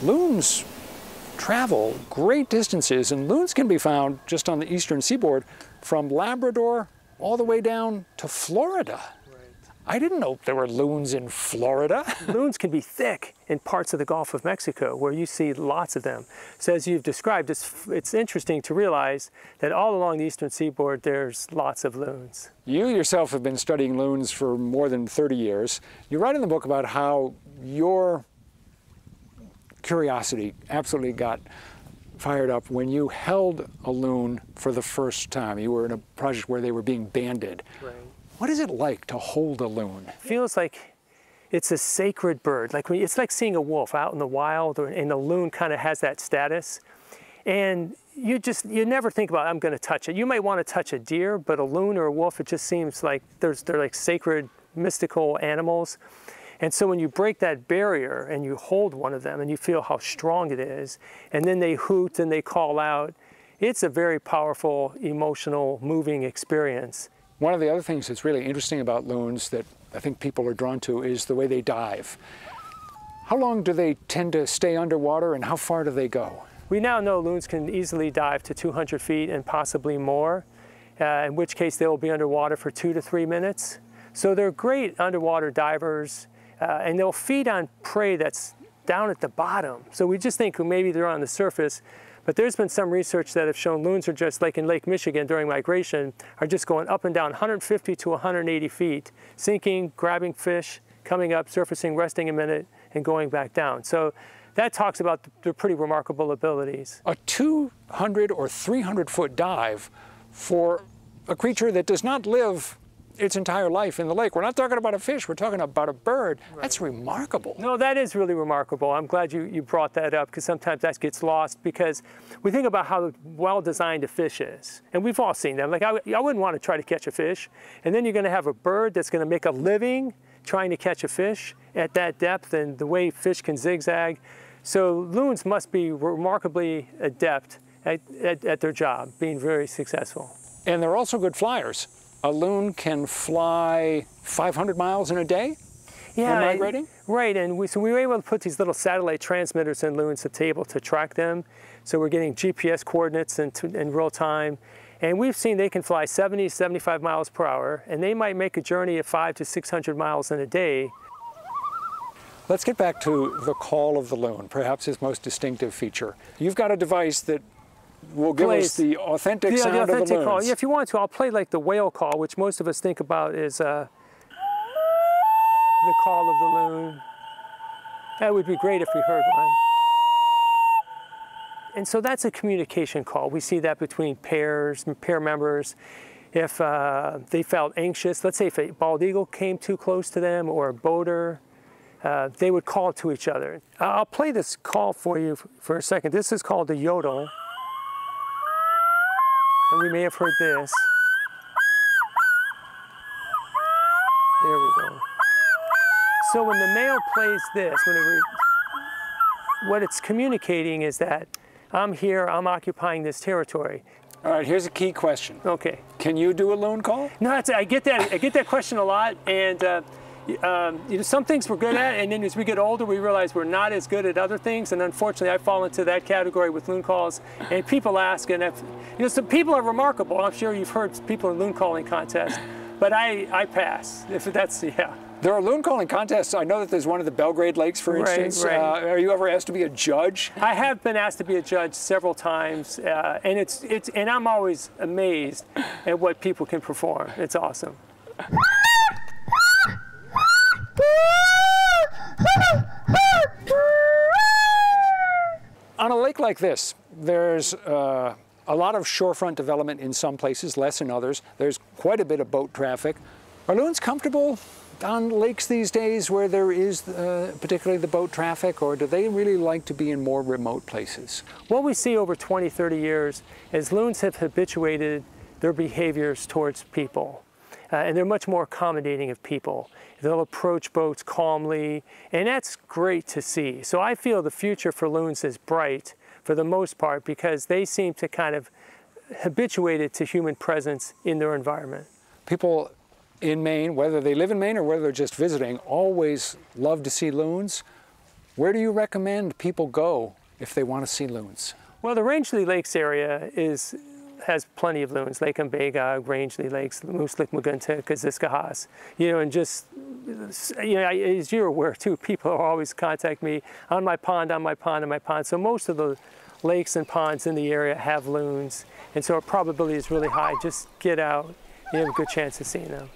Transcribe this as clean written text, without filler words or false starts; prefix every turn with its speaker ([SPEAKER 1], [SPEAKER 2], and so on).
[SPEAKER 1] Loons travel great distances, and loons can be found just on the eastern seaboard from Labrador all the way down to Florida. I didn't know there were loons in Florida.
[SPEAKER 2] Loons can be thick in parts of the Gulf of Mexico where you see lots of them. So as you've described, it's interesting to realize that all along the eastern seaboard there's lots of loons.
[SPEAKER 1] You yourself have been studying loons for more than 30 years. You write in the book about how your curiosity absolutely got fired up when you held a loon for the first time. You were in a project where they were being banded.
[SPEAKER 2] Right.
[SPEAKER 1] What is it like to hold a loon?
[SPEAKER 2] It feels like it's a sacred bird. It's like seeing a wolf out in the wild, and the loon kind of has that status. And you never think about, I'm going to touch it. You might want to touch a deer, but a loon or a wolf, it just seems like they're like sacred, mystical animals. And so when you break that barrier and you hold one of them and you feel how strong it is, and then they hoot and they call out, it's a very powerful, emotional, moving experience.
[SPEAKER 1] One of the other things that's really interesting about loons that I think people are drawn to is the way they dive. How long do they tend to stay underwater, and how far do they go?
[SPEAKER 2] We now know loons can easily dive to 200 feet and possibly more, in which case they will be underwater for 2 to 3 minutes. So they're great underwater divers, and they'll feed on prey that's down at the bottom. So we just think maybe they're on the surface. But there's been some research that have shown loons are just like in Lake Michigan during migration, are just going up and down 150 to 180 feet, sinking, grabbing fish, coming up, surfacing, resting a minute, and going back down. So that talks about their pretty remarkable abilities.
[SPEAKER 1] A 200 or 300 foot dive for a creature that does not live its entire life in the lake. We're not talking about a fish, we're talking about a bird. Right. That's remarkable.
[SPEAKER 2] No, that is really remarkable. I'm glad you brought that up, because sometimes that gets lost, because we think about how well designed a fish is. And we've all seen them. Like I wouldn't want to try to catch a fish. And then you're going to have a bird that's going to make a living trying to catch a fish at that depth and the way fish can zigzag. So loons must be remarkably adept at their job, being very successful.
[SPEAKER 1] And they're also good flyers. A loon can fly 500 miles in a day when migrating?
[SPEAKER 2] Right, and so we were able to put these little satellite transmitters in loons to be able to track them. So we're getting GPS coordinates in real time. And we've seen they can fly 70, 75 miles per hour, and they might make a journey of 500 to 600 miles in a day.
[SPEAKER 1] Let's get back to the call of the loon, perhaps his most distinctive feature. You've got a device that will give us the authentic sound of the loons.
[SPEAKER 2] Call. Yeah, if you want to, I'll play like the whale call, which most of us think about is the call of the loon. That would be great if we heard one. And so that's a communication call. We see that between pair members. If they felt anxious, let's say if a bald eagle came too close to them, or a boater, they would call to each other. I'll play this call for you for a second. This is called the yodel. And we may have heard this. There we go. So when the male plays this, what it's communicating is that I'm here, I'm occupying this territory.
[SPEAKER 1] All right, here's a key question.
[SPEAKER 2] Okay.
[SPEAKER 1] Can you do a loon call?
[SPEAKER 2] No, I get that question a lot, and some things we're good at, and then as we get older, we realize we're not as good at other things, and unfortunately, I fall into that category with loon calls. And people ask, and some people are remarkable. I'm sure you've heard people in loon calling contests, but I pass. If that's
[SPEAKER 1] There are loon calling contests. I know that there's one at the Belgrade Lakes, for instance.
[SPEAKER 2] Right.
[SPEAKER 1] Are you ever asked to be a judge?
[SPEAKER 2] I have been asked to be a judge several times, and I'm always amazed at what people can perform. It's awesome.
[SPEAKER 1] On a lake like this, there's a lot of shorefront development in some places, less in others. There's quite a bit of boat traffic. Are loons comfortable on lakes these days where there is particularly the boat traffic, or do they really like to be in more remote places?
[SPEAKER 2] What we see over 20, 30 years is loons have habituated their behaviors towards people. And they're much more accommodating of people. They'll approach boats calmly, and that's great to see. So I feel the future for loons is bright for the most part, because they seem to kind of habituate it to human presence in their environment.
[SPEAKER 1] People in Maine, whether they live in Maine or whether they're just visiting, always love to see loons. Where do you recommend people go if they want to see loons?
[SPEAKER 2] Well, the Rangeley Lakes area has plenty of loons. Lake Mbega, Rangeley Lakes, Moose Lake Magunta, Kaziska-Haas. You know, and just, you know, as you're aware too, people always contact me on my pond, on my pond, on my pond. So most of the lakes and ponds in the area have loons, and so our probability is really high. Just get out, you have a good chance of seeing them.